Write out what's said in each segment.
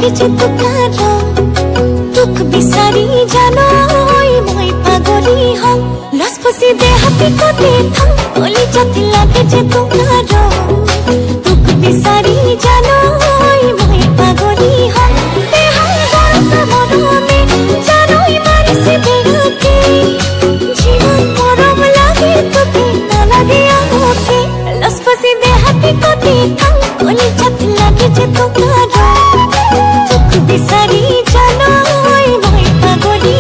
লাগে যে তোকার তোক বিচাৰি জানো মই পাগলি হম লসপসি দে হাতি কতে থাম কলি যাতে লাগে যে তোকার তোক বিচাৰি জানো মই পাগলি হম দেহা গরম মনমে জানোই মারিছে বেগাকে জীবন মরম লাগে তোকে না লাগে আমাকে লসপসি দে হাতি কতে থাম কলি যাতে লাগে যে তোকার তোক বিচাৰি জানো মই পাগলি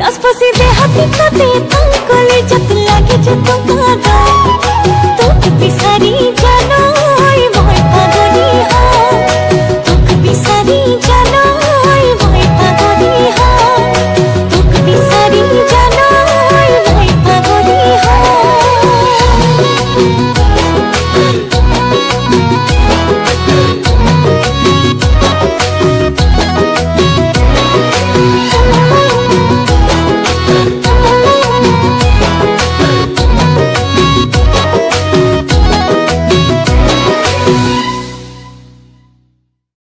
लसपसी दे हाथी कते तंग कले जत लागे जे तुमरा